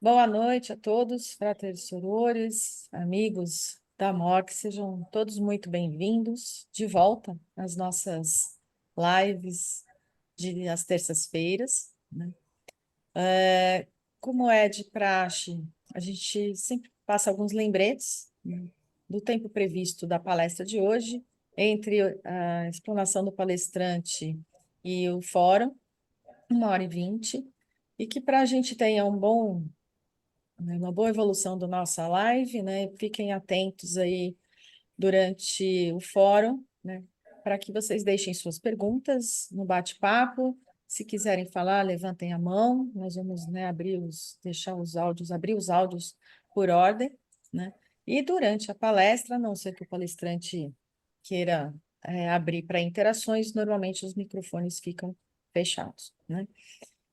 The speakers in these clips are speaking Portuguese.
Boa noite a todos, fratres e sorores, amigos da MOC, sejam todos muito bem-vindos de volta às nossas lives às terças-feiras, né? Como é de praxe, a gente sempre passa alguns lembretes, né, do tempo previsto da palestra de hoje, entre a explanação do palestrante e o fórum, 1h20, e que para a gente tenha uma boa evolução da nossa live, né? Fiquem atentos aí durante o fórum, né? Para que vocês deixem suas perguntas no bate-papo. Se quiserem falar, levantem a mão. Nós vamos, né, abrir os áudios por ordem, né? E durante a palestra, a não ser que o palestrante queira abrir para interações, normalmente os microfones ficam fechados, né?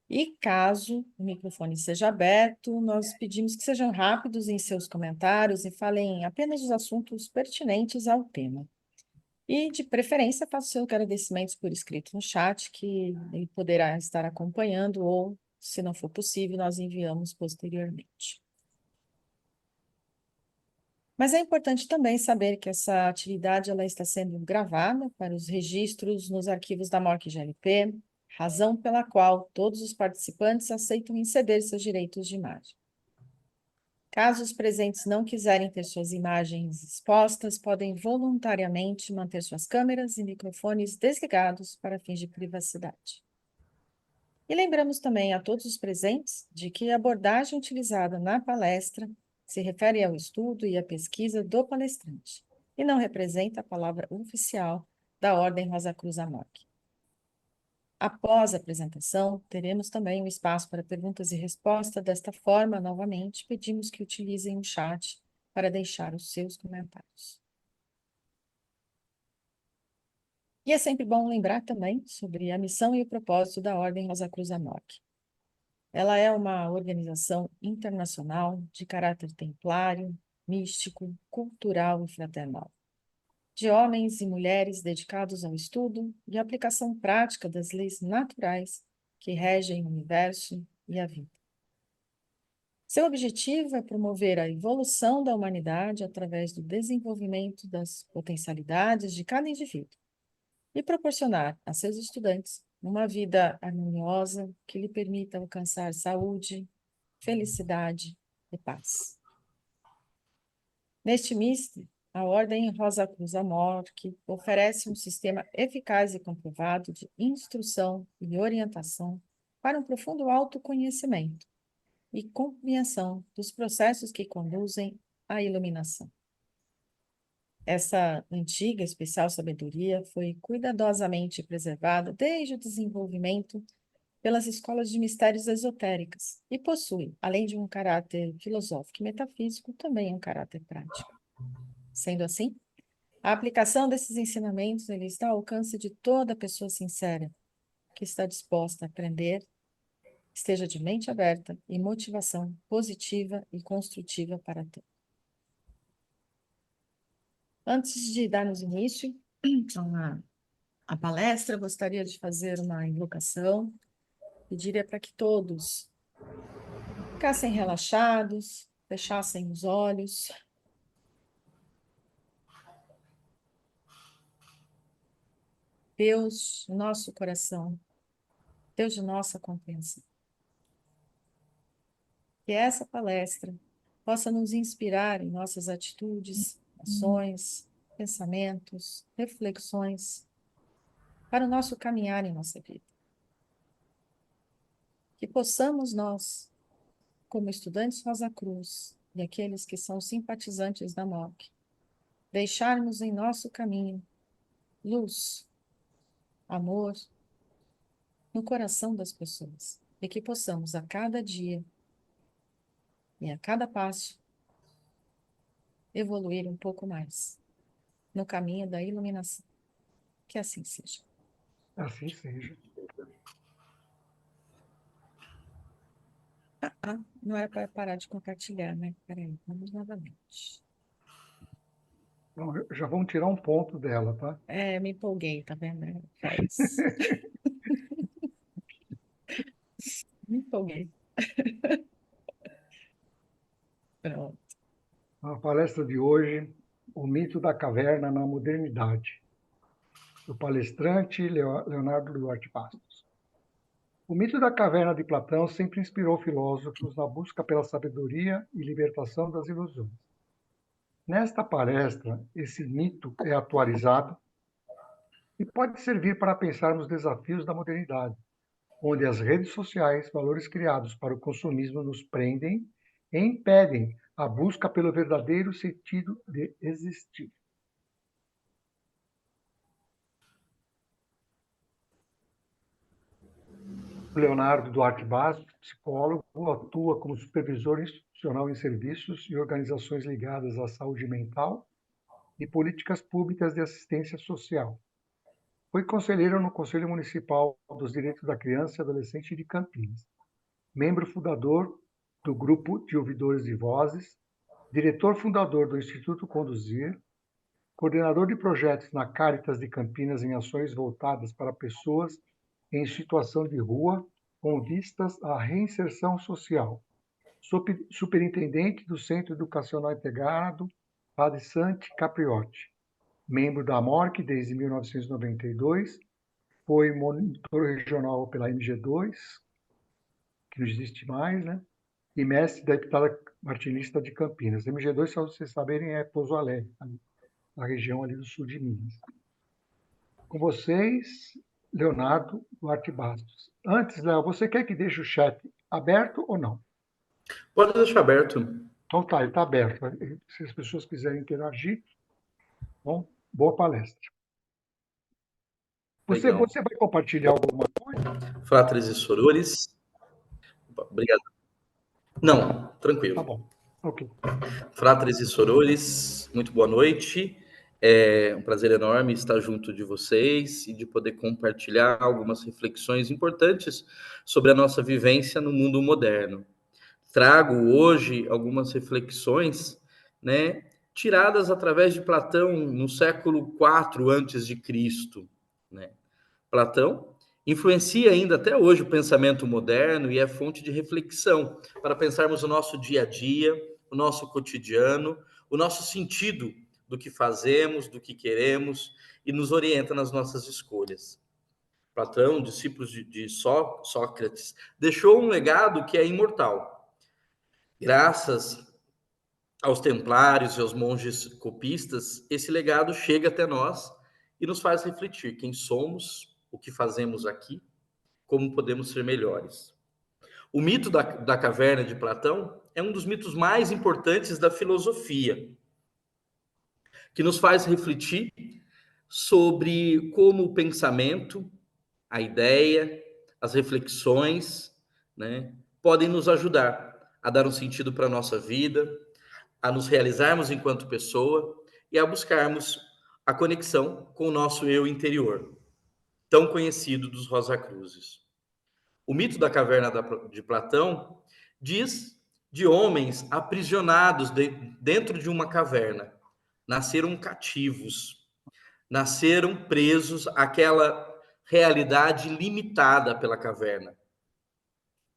E caso o microfone seja aberto, nós pedimos que sejam rápidos em seus comentários e falem apenas os assuntos pertinentes ao tema. E, de preferência, faça seus agradecimentos por escrito no chat, que ele poderá estar acompanhando, ou, se não for possível, nós enviamos posteriormente. Mas é importante também saber que essa atividade ela está sendo gravada para os registros nos arquivos da MOC GLP, razão pela qual todos os participantes aceitam ceder seus direitos de imagem. Caso os presentes não quiserem ter suas imagens expostas, podem voluntariamente manter suas câmeras e microfones desligados para fins de privacidade. E lembramos também a todos os presentes de que a abordagem utilizada na palestra se refere ao estudo e à pesquisa do palestrante, e não representa a palavra oficial da Ordem Rosa Cruz Amorque. Após a apresentação, teremos também um espaço para perguntas e respostas. Desta forma, novamente, pedimos que utilizem o chat para deixar os seus comentários. E é sempre bom lembrar também sobre a missão e o propósito da Ordem Rosa Cruz Amorque. Ela é uma organização internacional de caráter templário, místico, cultural e fraternal, de homens e mulheres dedicados ao estudo e aplicação prática das leis naturais que regem o universo e a vida. Seu objetivo é promover a evolução da humanidade através do desenvolvimento das potencialidades de cada indivíduo e proporcionar a seus estudantes uma vida harmoniosa que lhe permita alcançar saúde, felicidade e paz. Neste misto, a Ordem Rosa Cruz Amorque oferece um sistema eficaz e comprovado de instrução e orientação para um profundo autoconhecimento e compreensão dos processos que conduzem à iluminação. Essa antiga especial sabedoria foi cuidadosamente preservada desde o desenvolvimento pelas escolas de mistérios esotéricas e possui, além de um caráter filosófico e metafísico, também um caráter prático. Sendo assim, a aplicação desses ensinamentos ele está ao alcance de toda pessoa sincera que está disposta a aprender, esteja de mente aberta e motivação positiva e construtiva para ter. Antes de darmos início à palestra, gostaria de fazer uma invocação. Pediria para que todos ficassem relaxados, fechassem os olhos. Deus, nosso coração, Deus de nossa compreensão. Que essa palestra possa nos inspirar em nossas atitudes, ações, pensamentos, reflexões, para o nosso caminhar em nossa vida. Que possamos nós, como estudantes Rosa Cruz e aqueles que são simpatizantes da MOC, deixarmos em nosso caminho luz, amor no coração das pessoas e que possamos a cada dia e a cada passo evoluir um pouco mais no caminho da iluminação. Que assim seja. Assim seja. Não era para parar de compartilhar, né? Peraí, vamos novamente. Então, já vamos tirar um ponto dela, tá? Me empolguei, tá vendo? Faz. Me empolguei. palestra de hoje, o mito da caverna na modernidade, do palestrante Leonardo Duarte Bastos. O mito da caverna de Platão sempre inspirou filósofos na busca pela sabedoria e libertação das ilusões. Nesta palestra, esse mito é atualizado e pode servir para pensar nos desafios da modernidade, onde as redes sociais, valores criados para o consumismo, nos prendem e impedem a busca pelo verdadeiro sentido de existir. Leonardo Duarte Bastos, psicólogo, atua como supervisor institucional em serviços e organizações ligadas à saúde mental e políticas públicas de assistência social. Foi conselheiro no Conselho Municipal dos Direitos da Criança e Adolescente de Campinas, membro fundador do Grupo de Ouvidores de Vozes, diretor fundador do Instituto Conduzir, coordenador de projetos na Caritas de Campinas em ações voltadas para pessoas em situação de rua com vistas à reinserção social, superintendente do Centro Educacional Integrado Padre Santi Capriotti, membro da AMORC desde 1992, foi monitor regional pela MG2, que não existe mais, né? E mestre da Epitália Martinista de Campinas. MG2, só vocês saberem, é Pouso Alegre, na região ali do sul de Minas. Com vocês, Leonardo Duarte Bastos. Antes, Léo, você quer que deixe o chat aberto ou não? Pode deixar aberto. Então tá, ele está aberto. Se as pessoas quiserem interagir, bom, boa palestra. Você vai compartilhar alguma coisa? Fratres e sorores. Obrigado. Não, tranquilo. Tá bom, ok. Fratres e sorores, muito boa noite. É um prazer enorme estar junto de vocês e de poder compartilhar algumas reflexões importantes sobre a nossa vivência no mundo moderno. Trago hoje algumas reflexões, né, tiradas através de Platão no século IV a.C., né? Platão influencia ainda até hoje o pensamento moderno e é fonte de reflexão para pensarmos o nosso dia a dia, o nosso cotidiano, o nosso sentido do que fazemos, do que queremos e nos orienta nas nossas escolhas. Platão, discípulo de Sócrates, deixou um legado que é imortal. Graças aos templários e aos monges copistas, esse legado chega até nós e nos faz refletir quem somos, o que fazemos aqui, como podemos ser melhores. O mito da caverna de Platão é um dos mitos mais importantes da filosofia, que nos faz refletir sobre como o pensamento, a ideia, as reflexões, né, podem nos ajudar a dar um sentido para a nossa vida, a nos realizarmos enquanto pessoa e a buscarmos a conexão com o nosso eu interior, tão conhecido dos Rosacruzes. O mito da caverna de Platão diz de homens aprisionados dentro de uma caverna. Nasceram cativos, nasceram presos àquela realidade limitada pela caverna.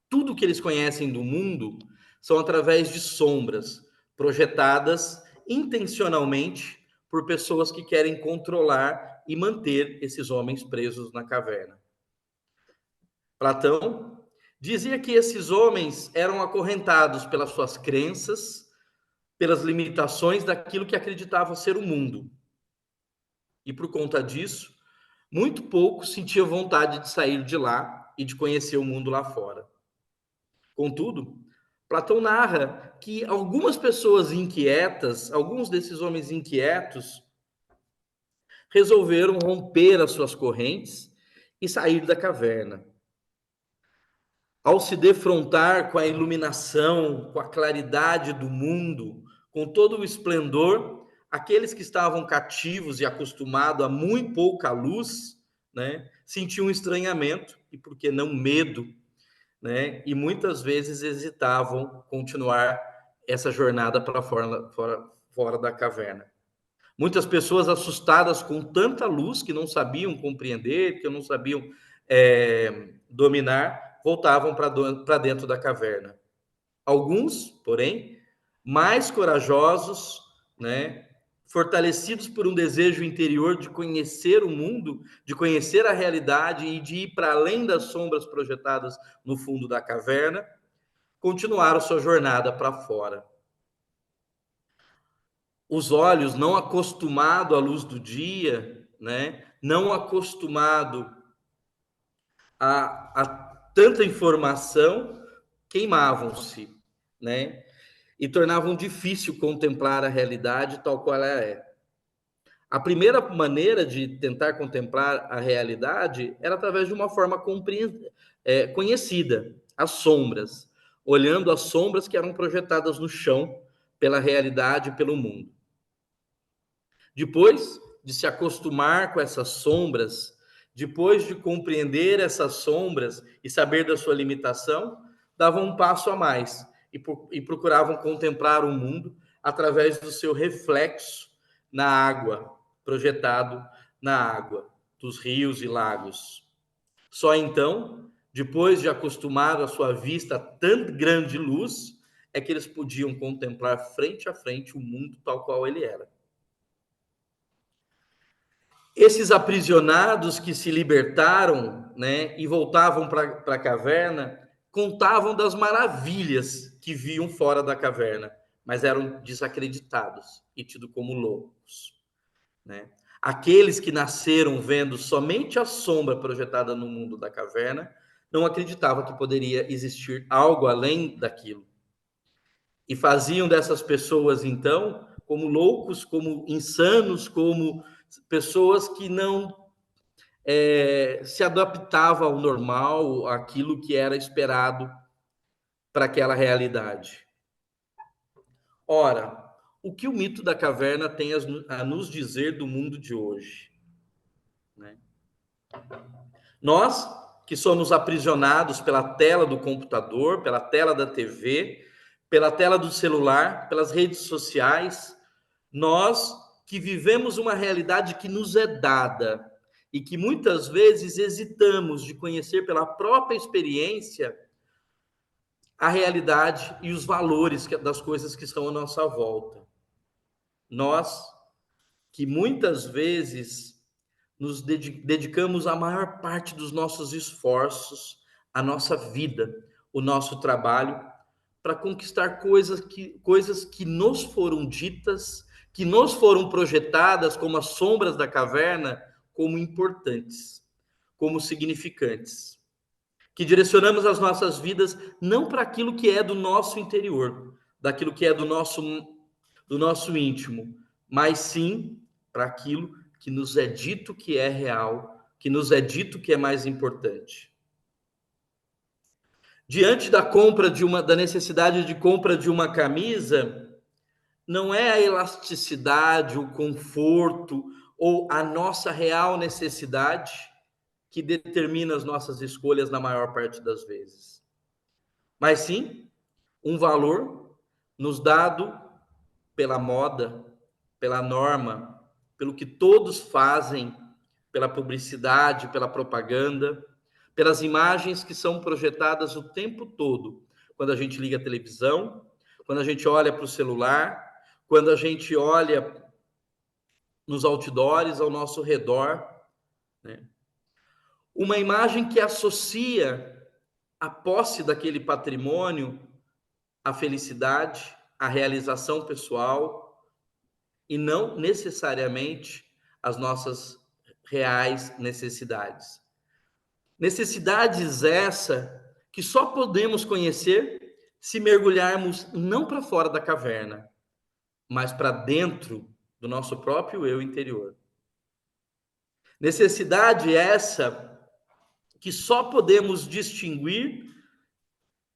Tudo que eles conhecem do mundo são através de sombras projetadas intencionalmente por pessoas que querem controlar e manter esses homens presos na caverna. Platão dizia que esses homens eram acorrentados pelas suas crenças, pelas limitações daquilo que acreditavam ser o mundo. E por conta disso, muito poucos sentiam vontade de sair de lá e de conhecer o mundo lá fora. Contudo, Platão narra que algumas pessoas inquietas, alguns desses homens inquietos, resolveram romper as suas correntes e sair da caverna. Ao se defrontar com a iluminação, com a claridade do mundo, com todo o esplendor, aqueles que estavam cativos e acostumados a muito pouca luz, né, sentiam um estranhamento e, por que não, medo, né, e muitas vezes hesitavam continuar essa jornada para fora da caverna. Muitas pessoas assustadas com tanta luz que não sabiam compreender, que não sabiam dominar, voltavam para dentro da caverna. Alguns, porém, mais corajosos, né? Fortalecidos por um desejo interior de conhecer o mundo, de conhecer a realidade e de ir para além das sombras projetadas no fundo da caverna, continuaram sua jornada para fora. Os olhos não acostumados à luz do dia, né? Não acostumados a tanta informação, queimavam-se, né? E tornavam difícil contemplar a realidade tal qual ela é. A primeira maneira de tentar contemplar a realidade era através de uma forma conhecida, as sombras, olhando as sombras que eram projetadas no chão pela realidade e pelo mundo. Depois de se acostumar com essas sombras, depois de compreender essas sombras e saber da sua limitação, davam um passo a mais e procuravam contemplar o mundo através do seu reflexo na água, projetado na água dos rios e lagos. Só então, depois de acostumar a sua vista a tão grande luz, é que eles podiam contemplar frente a frente o mundo tal qual ele era. Esses aprisionados que se libertaram, né, e voltavam para a caverna, contavam das maravilhas que viam fora da caverna, mas eram desacreditados e tidos como loucos, né? Aqueles que nasceram vendo somente a sombra projetada no mundo da caverna não acreditavam que poderia existir algo além daquilo. E faziam dessas pessoas, então, como loucos, como insanos, como pessoas que não se adaptavam ao normal, àquilo que era esperado para aquela realidade. Ora, o que o mito da caverna tem a nos dizer do mundo de hoje? Né? Nós, que somos aprisionados pela tela do computador, pela tela da TV, pela tela do celular, pelas redes sociais, nós que vivemos uma realidade que nos é dada e que muitas vezes hesitamos de conhecer pela própria experiência a realidade e os valores das coisas que estão à nossa volta. Nós que muitas vezes nos dedicamos a maior parte dos nossos esforços, a nossa vida, o nosso trabalho, para conquistar coisas que nos foram ditas, que nos foram projetadas como as sombras da caverna, como importantes, como significantes. Que direcionamos as nossas vidas não para aquilo que é do nosso interior, daquilo que é do nosso íntimo, mas sim para aquilo que nos é dito que é real, que nos é dito que é mais importante. Diante da necessidade de compra de uma camisa, não é a elasticidade, o conforto ou a nossa real necessidade que determina as nossas escolhas na maior parte das vezes, mas sim um valor nos dado pela moda, pela norma, pelo que todos fazem, pela publicidade, pela propaganda, pelas imagens que são projetadas o tempo todo, quando a gente liga a televisão, quando a gente olha para o celular, quando a gente olha nos outdoors ao nosso redor, né? Uma imagem que associa a posse daquele patrimônio à felicidade, à realização pessoal, e não necessariamente as nossas reais necessidades. Necessidades essa que só podemos conhecer se mergulharmos não para fora da caverna, mas para dentro do nosso próprio eu interior. Necessidade essa que só podemos distinguir,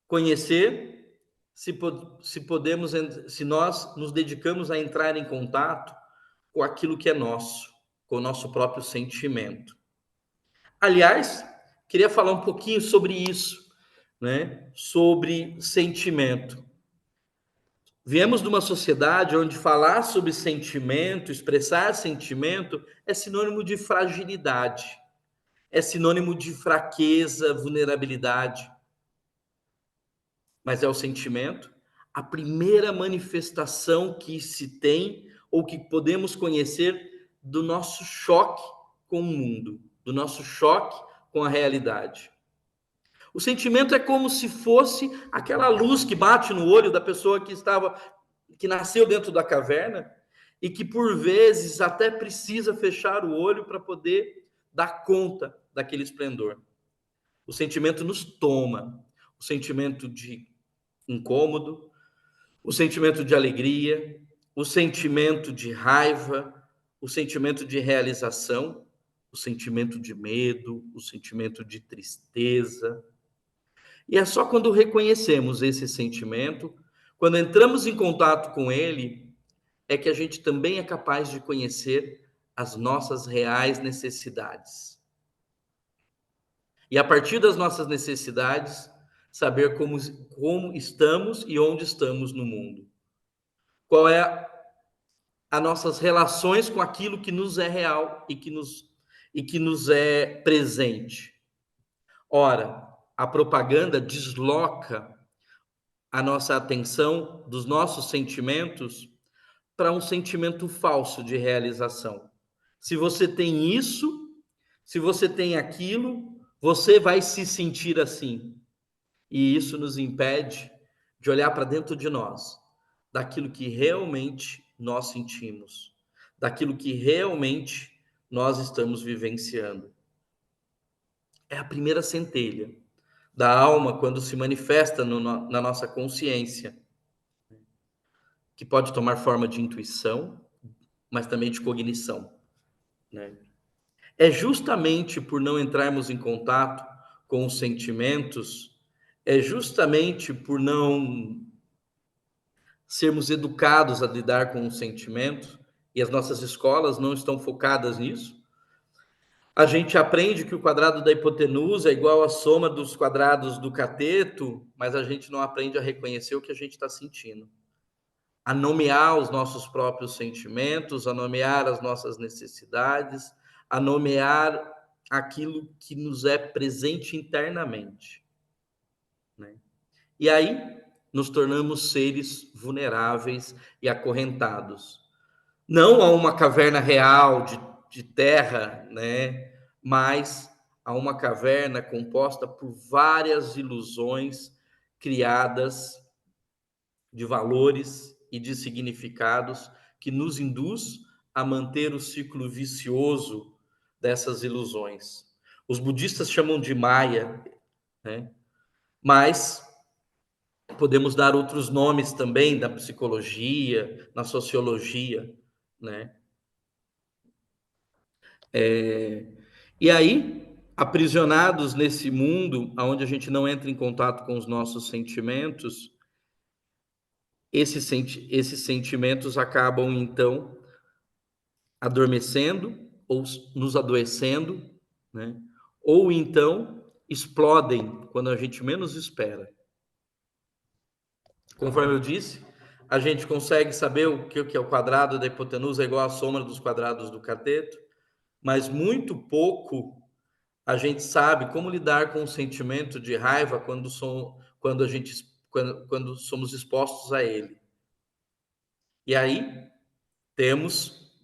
conhecer, se nós nos dedicamos a entrar em contato com aquilo que é nosso, com o nosso próprio sentimento. Aliás, queria falar um pouquinho sobre isso, né? Sobre sentimento. Viemos de uma sociedade onde falar sobre sentimento, expressar sentimento, é sinônimo de fragilidade, é sinônimo de fraqueza, vulnerabilidade. Mas é o sentimento, a primeira manifestação que se tem ou que podemos conhecer do nosso choque com o mundo, do nosso choque com a realidade. O sentimento é como se fosse aquela luz que bate no olho da pessoa que nasceu dentro da caverna e que por vezes até precisa fechar o olho para poder dar conta daquele esplendor. O sentimento nos toma, o sentimento de incômodo, o sentimento de alegria, o sentimento de raiva, o sentimento de realização, o sentimento de medo, o sentimento de tristeza. E é só quando reconhecemos esse sentimento, quando entramos em contato com ele, é que a gente também é capaz de conhecer as nossas reais necessidades. E a partir das nossas necessidades, saber como estamos e onde estamos no mundo. Qual é as nossas relações com aquilo que nos é real e que nos é presente. Ora, a propaganda desloca a nossa atenção dos nossos sentimentos para um sentimento falso de realização. Se você tem isso, se você tem aquilo, você vai se sentir assim. E isso nos impede de olhar para dentro de nós, daquilo que realmente nós sentimos, daquilo que realmente nós estamos vivenciando. É a primeira centelha da alma quando se manifesta na nossa consciência, que pode tomar forma de intuição, mas também de cognição, né? É justamente por não entrarmos em contato com os sentimentos, é justamente por não sermos educados a lidar com os sentimentos, e as nossas escolas não estão focadas nisso. A gente aprende que o quadrado da hipotenusa é igual à soma dos quadrados do cateto, mas a gente não aprende a reconhecer o que a gente está sentindo, a nomear os nossos próprios sentimentos, a nomear as nossas necessidades, a nomear aquilo que nos é presente internamente, né? E aí nos tornamos seres vulneráveis e acorrentados. Não a uma caverna real de terra, né? Mas a uma caverna composta por várias ilusões criadas de valores e de significados que nos induz a manter o ciclo vicioso dessas ilusões. Os budistas chamam de Maya, né? Mas podemos dar outros nomes também da psicologia, na sociologia, né? E aí, aprisionados nesse mundo onde a gente não entra em contato com os nossos sentimentos, esses sentimentos acabam, então, adormecendo ou nos adoecendo, né? Ou então explodem quando a gente menos espera. Conforme eu disse, a gente consegue saber o que é o quadrado da hipotenusa é igual à soma dos quadrados do cateto, mas muito pouco a gente sabe como lidar com o sentimento de raiva quando somos expostos a ele. E aí temos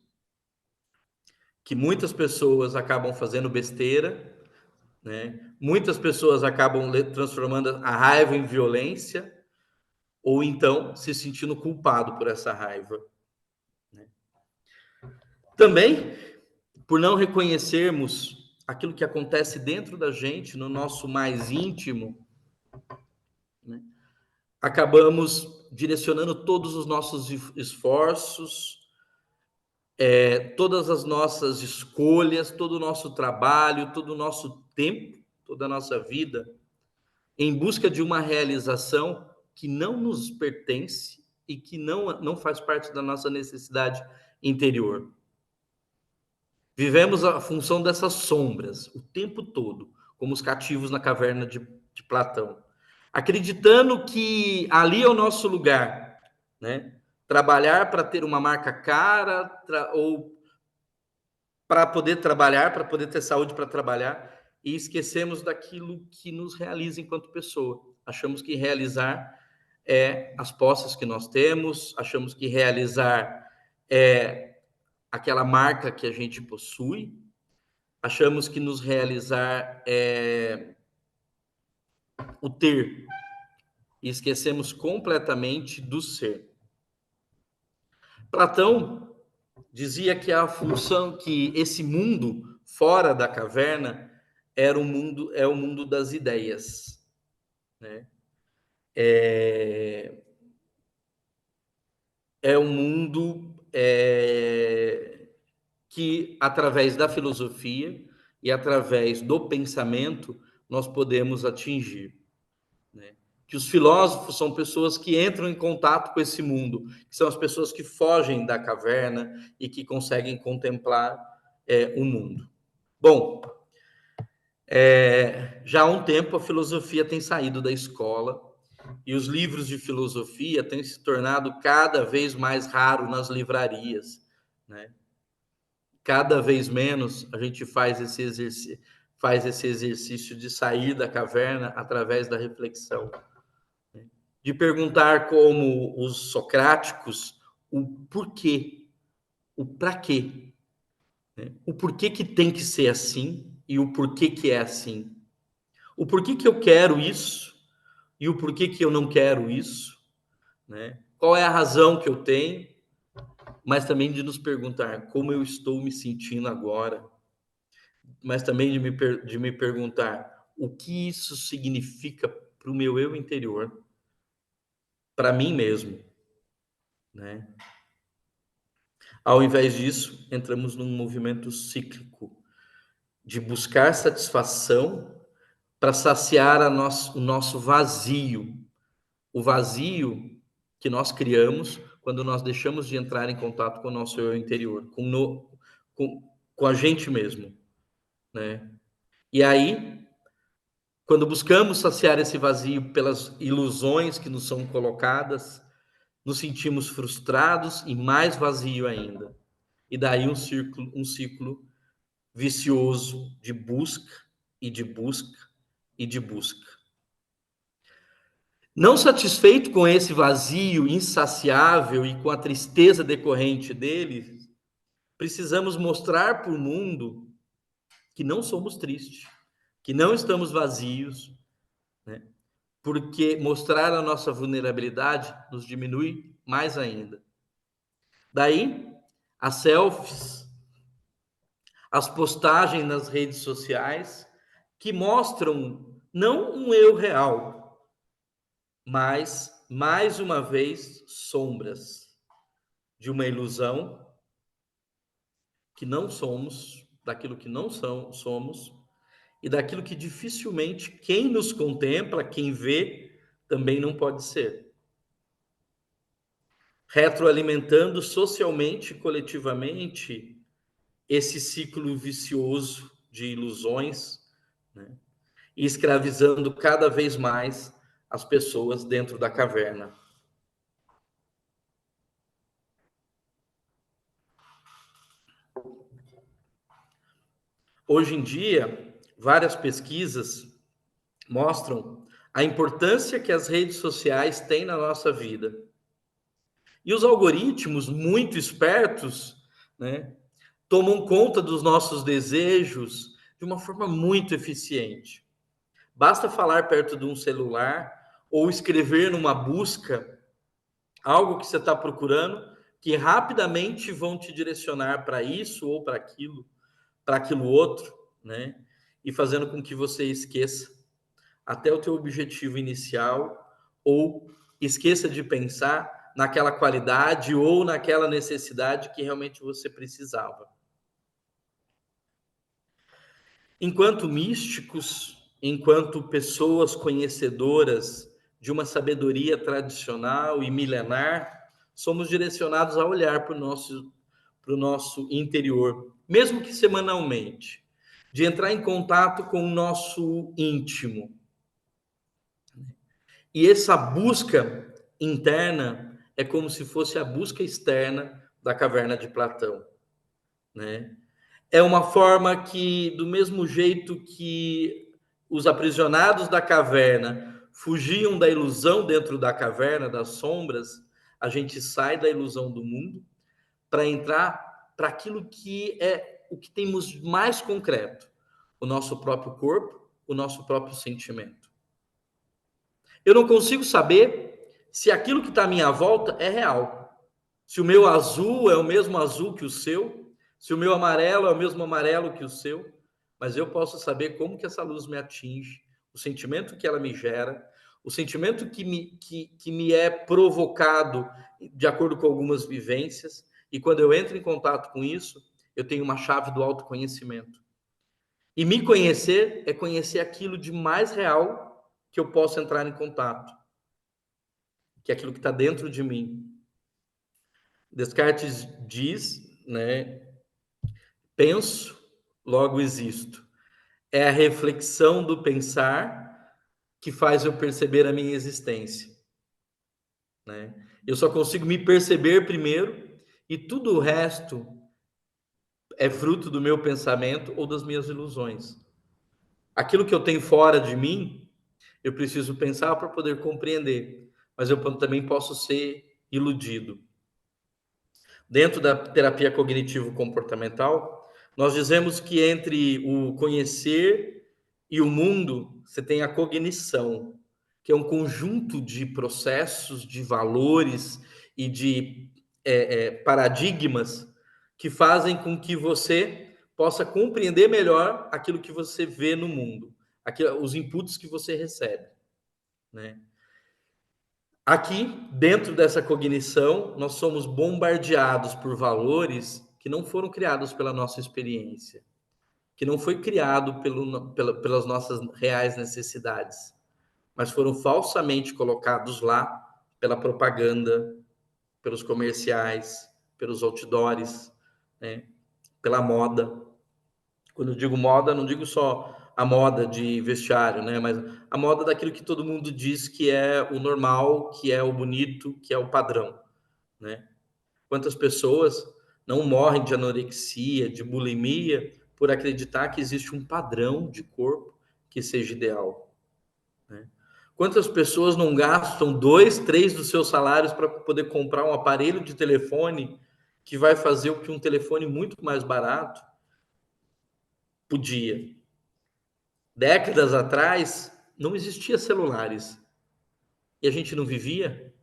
que muitas pessoas acabam fazendo besteira, né? Muitas pessoas acabam transformando a raiva em violência, ou então se sentindo culpado por essa raiva, né? Também, por não reconhecermos aquilo que acontece dentro da gente, no nosso mais íntimo, né? Acabamos direcionando todos os nossos esforços, todas as nossas escolhas, todo o nosso trabalho, todo o nosso tempo, toda a nossa vida, em busca de uma realização que não nos pertence e que não faz parte da nossa necessidade interior. Vivemos a função dessas sombras o tempo todo, como os cativos na caverna de Platão, acreditando que ali é o nosso lugar, né? Trabalhar para ter uma marca cara, ou para poder trabalhar, para poder ter saúde para trabalhar, e esquecemos daquilo que nos realiza enquanto pessoa. Achamos que realizar é as posses que nós temos, achamos que realizar é aquela marca que a gente possui, achamos que nos realizar é o ter, e esquecemos completamente do ser. Platão dizia que a função, que esse mundo fora da caverna é o mundo das ideias, né? É um mundo que, através da filosofia e através do pensamento, nós podemos atingir, né? Que os filósofos são pessoas que entram em contato com esse mundo, que são as pessoas que fogem da caverna e que conseguem contemplar o mundo. Bom, já há um tempo a filosofia tem saído da escola e os livros de filosofia têm se tornado cada vez mais raros nas livrarias, né? Cada vez menos a gente faz esse exercício de sair da caverna através da reflexão, de perguntar, como os socráticos, o porquê, o para quê, né? O porquê que tem que ser assim e o porquê que é assim. O porquê que eu quero isso e o porquê que eu não quero isso, né? Qual é a razão que eu tenho, mas também de nos perguntar como eu estou me sentindo agora, mas também de me perguntar o que isso significa para o meu eu interior, para mim mesmo, né? Ao invés disso, entramos num movimento cíclico de buscar satisfação para saciar o nosso vazio, o vazio que nós criamos quando nós deixamos de entrar em contato com o nosso eu interior, com a gente mesmo, né? E aí, quando buscamos saciar esse vazio pelas ilusões que nos são colocadas, nos sentimos frustrados e mais vazio ainda. E daí um ciclo vicioso de busca e de busca e de busca. Não satisfeito com esse vazio insaciável e com a tristeza decorrente dele, precisamos mostrar para o mundo que não somos tristes, que não estamos vazios, né? Porque mostrar a nossa vulnerabilidade nos diminui mais ainda. Daí, as selfies, as postagens nas redes sociais, que mostram não um eu real, mas, mais uma vez, sombras de uma ilusão que não somos, daquilo que não somos, e daquilo que dificilmente quem nos contempla, quem vê, também não pode ser. Retroalimentando socialmente e coletivamente esse ciclo vicioso de ilusões, né? E escravizando cada vez mais as pessoas dentro da caverna. Hoje em dia, várias pesquisas mostram a importância que as redes sociais têm na nossa vida. E os algoritmos, muito espertos, né, tomam conta dos nossos desejos de uma forma muito eficiente. Basta falar perto de um celular ou escrever numa busca algo que você está procurando, que rapidamente vão te direcionar para isso ou para aquilo outro, né? E fazendo com que você esqueça até o teu objetivo inicial ou esqueça de pensar naquela qualidade ou naquela necessidade que realmente você precisava. Enquanto místicos, enquanto pessoas conhecedoras de uma sabedoria tradicional e milenar, somos direcionados a olhar para o nosso interior, mesmo que semanalmente, de entrar em contato com o nosso íntimo. E essa busca interna é como se fosse a busca externa da caverna de Platão, né? É uma forma que, do mesmo jeito que os aprisionados da caverna fugiam da ilusão dentro da caverna, das sombras, a gente sai da ilusão do mundo para entrar para aquilo que é o que temos mais concreto, o nosso próprio corpo, o nosso próprio sentimento. Eu não consigo saber se aquilo que está à minha volta é real, se o meu azul é o mesmo azul que o seu, se o meu amarelo é o mesmo amarelo que o seu, mas eu posso saber como que essa luz me atinge, o sentimento que ela me gera, o sentimento que me é provocado de acordo com algumas vivências, e quando eu entro em contato com isso, eu tenho uma chave do autoconhecimento. E me conhecer é conhecer aquilo de mais real que eu posso entrar em contato, que é aquilo que está dentro de mim. Descartes diz, né, penso, logo existo. É a reflexão do pensar que faz eu perceber a minha existência, né? Eu só consigo me perceber primeiro e tudo o resto é fruto do meu pensamento ou das minhas ilusões. Aquilo que eu tenho fora de mim, eu preciso pensar para poder compreender, mas eu também posso ser iludido. Dentro da terapia cognitivo-comportamental, nós dizemos que entre o conhecer e o mundo, você tem a cognição, que é um conjunto de processos, de valores e de paradigmas que fazem com que você possa compreender melhor aquilo que você vê no mundo, os inputs que você recebe, né? Aqui, dentro dessa cognição, nós somos bombardeados por valores que não foram criados pela nossa experiência, que não foi criado pelas nossas reais necessidades, mas foram falsamente colocados lá pela propaganda, pelos comerciais, pelos outdoors, né? Pela moda. Quando eu digo moda, não digo só a moda de vestiário, né? Mas a moda daquilo que todo mundo diz que é o normal, que é o bonito, que é o padrão, né? Quantas pessoas não morrem de anorexia, de bulimia, por acreditar que existe um padrão de corpo que seja ideal, né? Quantas pessoas não gastam 2, 3 dos seus salários para poder comprar um aparelho de telefone que vai fazer o que um telefone muito mais barato podia? Décadas atrás, não existia celulares e a gente não vivia.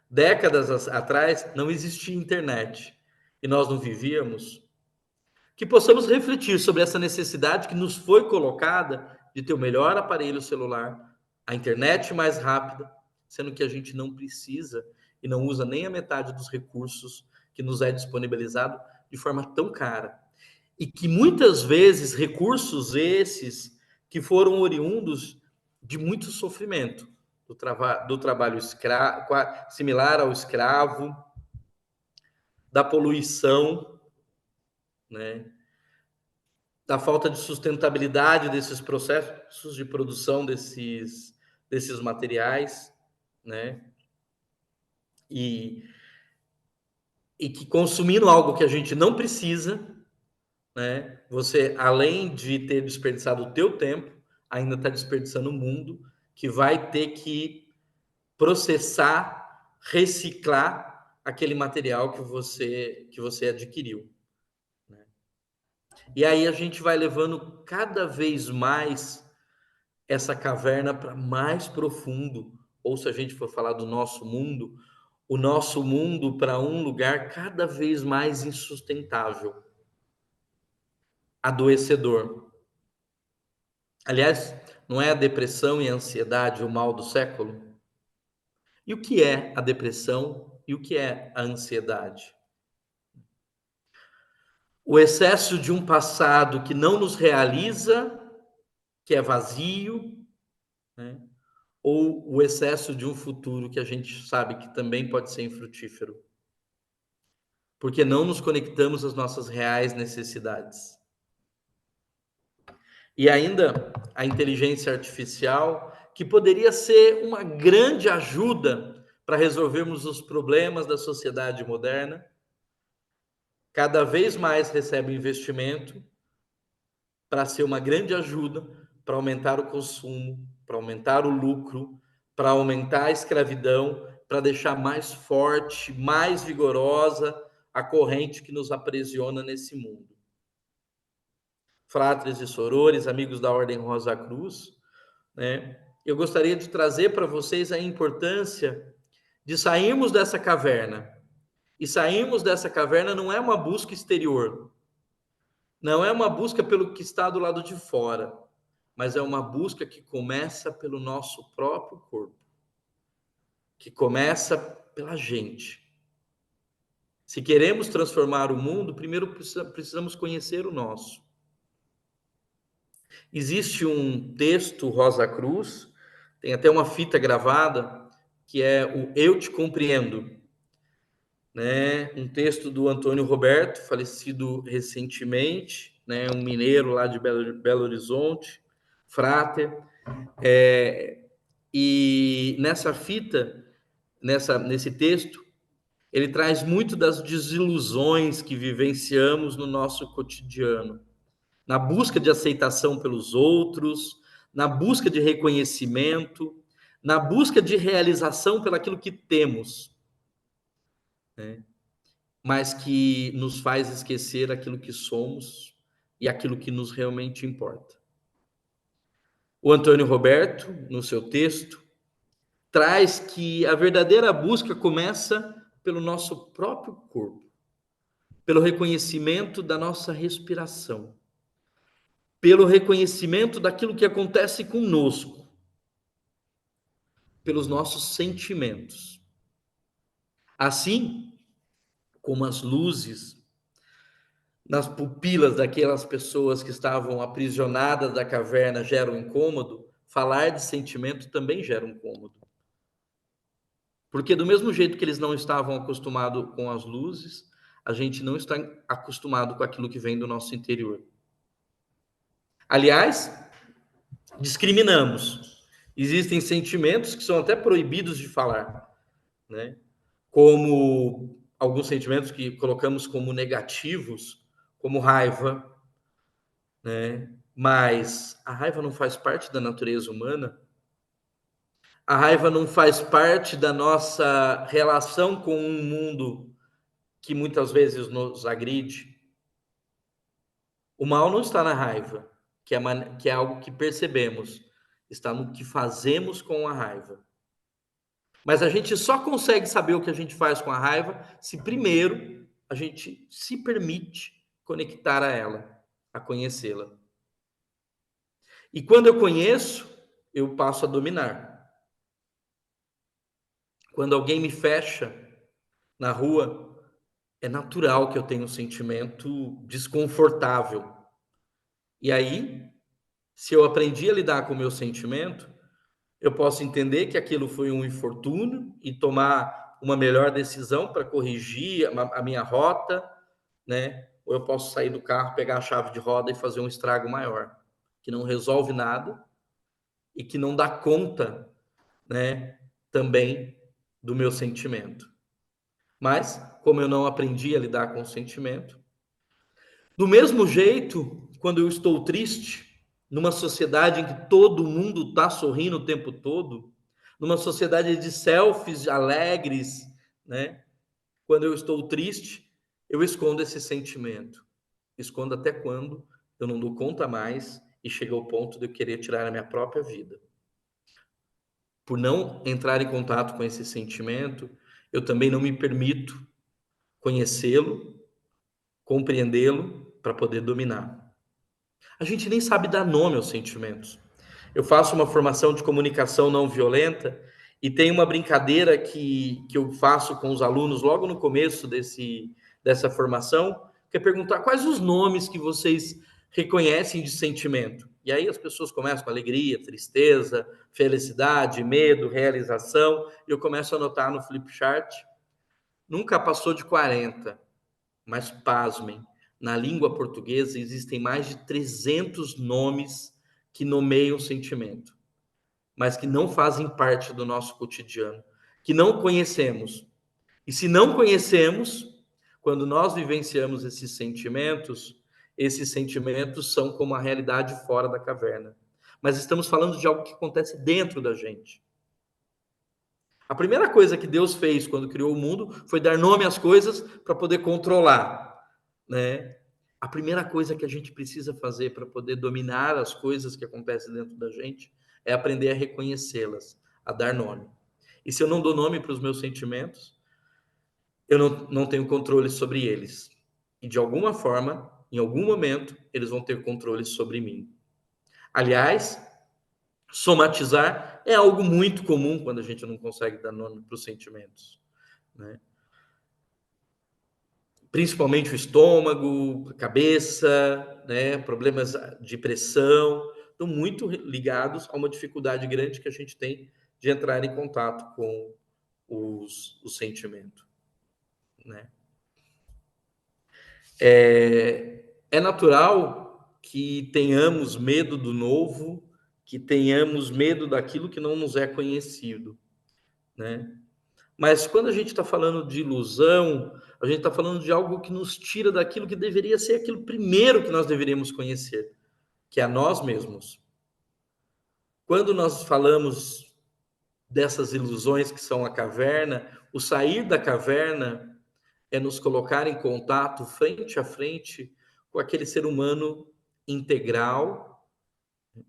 Décadas atrás, não existia internet e nós não vivíamos. Que possamos refletir sobre essa necessidade que nos foi colocada de ter o melhor aparelho celular, a internet mais rápida, sendo que a gente não precisa e não usa nem a metade dos recursos que nos é disponibilizado de forma tão cara. E que muitas vezes recursos esses que foram oriundos de muito sofrimento, do trabalho similar ao escravo, da poluição, né? Da falta de sustentabilidade desses processos de produção desses materiais, né? E que consumindo algo que a gente não precisa, né? Você, além de ter desperdiçado o teu tempo, ainda está desperdiçando o mundo, que vai ter que processar, reciclar aquele material que você adquiriu, né? E aí a gente vai levando cada vez mais essa caverna para mais profundo, ou se a gente for falar do nosso mundo, o nosso mundo para um lugar cada vez mais insustentável, adoecedor. Aliás, não é a depressão e a ansiedade o mal do século? E o que é a depressão e o que é a ansiedade? O excesso de um passado que não nos realiza, que é vazio, né? Ou o excesso de um futuro que a gente sabe que também pode ser infrutífero, porque não nos conectamos às nossas reais necessidades. E ainda a inteligência artificial, que poderia ser uma grande ajuda para resolvermos os problemas da sociedade moderna, cada vez mais recebe investimento para ser uma grande ajuda para aumentar o consumo, para aumentar o lucro, para aumentar a escravidão, para deixar mais forte, mais vigorosa a corrente que nos aprisiona nesse mundo. Fratres e sorores, amigos da Ordem Rosa Cruz, né? Eu gostaria de trazer para vocês a importância de sairmos dessa caverna. E sairmos dessa caverna não é uma busca exterior, não é uma busca pelo que está do lado de fora, mas é uma busca que começa pelo nosso próprio corpo, que começa pela gente. Se queremos transformar o mundo, primeiro precisamos conhecer o nosso. Existe um texto Rosa Cruz, tem até uma fita gravada, que é o Eu Te Compreendo, né? Um texto do Antônio Roberto, falecido recentemente, né? Um mineiro lá de Belo Horizonte, frater. E nessa fita, nesse texto, ele traz muito das desilusões que vivenciamos no nosso cotidiano, na busca de aceitação pelos outros, na busca de reconhecimento, na busca de realização pelaquilo que temos, né? Mas que nos faz esquecer aquilo que somos e aquilo que nos realmente importa. O Antônio Roberto, no seu texto, traz que a verdadeira busca começa pelo nosso próprio corpo, pelo reconhecimento da nossa respiração, pelo reconhecimento daquilo que acontece conosco, pelos nossos sentimentos. Assim como as luzes nas pupilas daquelas pessoas que estavam aprisionadas da caverna geram incômodo, falar de sentimento também gera um incômodo. Porque do mesmo jeito que eles não estavam acostumados com as luzes, a gente não está acostumado com aquilo que vem do nosso interior. Aliás, discriminamos. Existem sentimentos que são até proibidos de falar, né? Como alguns sentimentos que colocamos como negativos, como raiva, né? Mas a raiva não faz parte da natureza humana. A raiva não faz parte da nossa relação com um mundo que muitas vezes nos agride. O mal não está na raiva, que é algo que percebemos, está no que fazemos com a raiva. Mas a gente só consegue saber o que a gente faz com a raiva se primeiro a gente se permite conectar a ela, a conhecê-la. E quando eu conheço, eu passo a dominar. Quando alguém me fecha na rua, é natural que eu tenha um sentimento desconfortável. E aí, se eu aprendi a lidar com o meu sentimento, eu posso entender que aquilo foi um infortúnio e tomar uma melhor decisão para corrigir a minha rota, né? Ou eu posso sair do carro, pegar a chave de roda e fazer um estrago maior, que não resolve nada e que não dá conta, né, também do meu sentimento. Mas, como eu não aprendi a lidar com o sentimento, do mesmo jeito, quando eu estou triste, numa sociedade em que todo mundo está sorrindo o tempo todo, numa sociedade de selfies alegres, né? Quando eu estou triste, eu escondo esse sentimento. Escondo até quando eu não dou conta mais e chega ao ponto de eu querer tirar a minha própria vida. Por não entrar em contato com esse sentimento, eu também não me permito conhecê-lo, compreendê-lo para poder dominar. A gente nem sabe dar nome aos sentimentos. Eu faço uma formação de comunicação não violenta e tem uma brincadeira que eu faço com os alunos logo no começo dessa formação, que é perguntar quais os nomes que vocês reconhecem de sentimento. E aí as pessoas começam com alegria, tristeza, felicidade, medo, realização, e eu começo a anotar no flipchart. Nunca passou de 40, mas pasmem, na língua portuguesa existem mais de 300 nomes que nomeiam o sentimento, mas que não fazem parte do nosso cotidiano, que não conhecemos. E se não conhecemos, quando nós vivenciamos esses sentimentos são como a realidade fora da caverna. mas estamos falando de algo que acontece dentro da gente. A primeira coisa que Deus fez quando criou o mundo foi dar nome às coisas para poder controlar, né? A primeira coisa que a gente precisa fazer para poder dominar as coisas que acontecem dentro da gente é aprender a reconhecê-las, a dar nome. E se eu não dou nome para os meus sentimentos, eu não tenho controle sobre eles. E de alguma forma, em algum momento, eles vão ter controle sobre mim. Aliás, somatizar é algo muito comum quando a gente não consegue dar nome para os sentimentos, né? Principalmente o estômago, a cabeça, né? Problemas de pressão, estão muito ligados a uma dificuldade grande que a gente tem de entrar em contato com o sentimento, né? É natural que tenhamos medo do novo, que tenhamos medo daquilo que não nos é conhecido, né? Mas quando a gente está falando de ilusão, a gente está falando de algo que nos tira daquilo que deveria ser aquilo primeiro que nós deveríamos conhecer, que é a nós mesmos. Quando nós falamos dessas ilusões que são a caverna, o sair da caverna é nos colocar em contato frente a frente com aquele ser humano integral,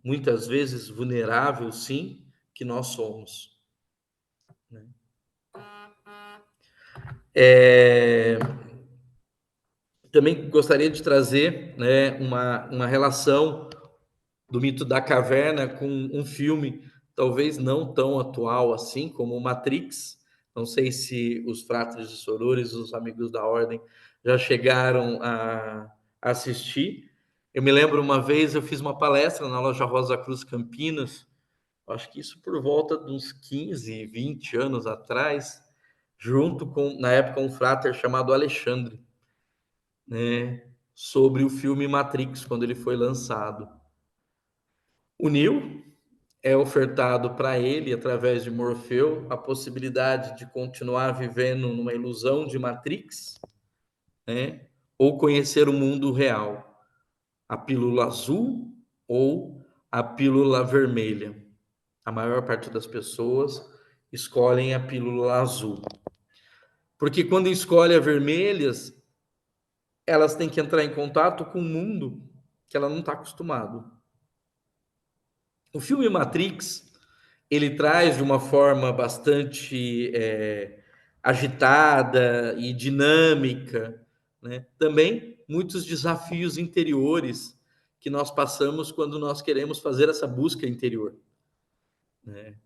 muitas vezes vulnerável, sim, que nós somos, né? Também gostaria de trazer, né, uma relação do mito da caverna com um filme talvez não tão atual assim como Matrix. Não sei se os fratres e sorores, os amigos da ordem, já chegaram a assistir. Eu me lembro uma vez eu fiz uma palestra na loja Rosa Cruz Campinas, acho que isso por volta de uns 15, 20 anos atrás, junto com, na época, um frater chamado Alexandre, né, sobre o filme Matrix, quando ele foi lançado. O Neo é ofertado para ele, através de Morfeu, a possibilidade de continuar vivendo numa ilusão de Matrix, né, ou conhecer o mundo real, a pílula azul ou a pílula vermelha. A maior parte das pessoas escolhem a pílula azul, porque quando escolhe a vermelha, elas têm que entrar em contato com um mundo que ela não está acostumado. O filme Matrix, ele traz de uma forma bastante agitada e dinâmica, né, também muitos desafios interiores que nós passamos quando nós queremos fazer essa busca interior, né?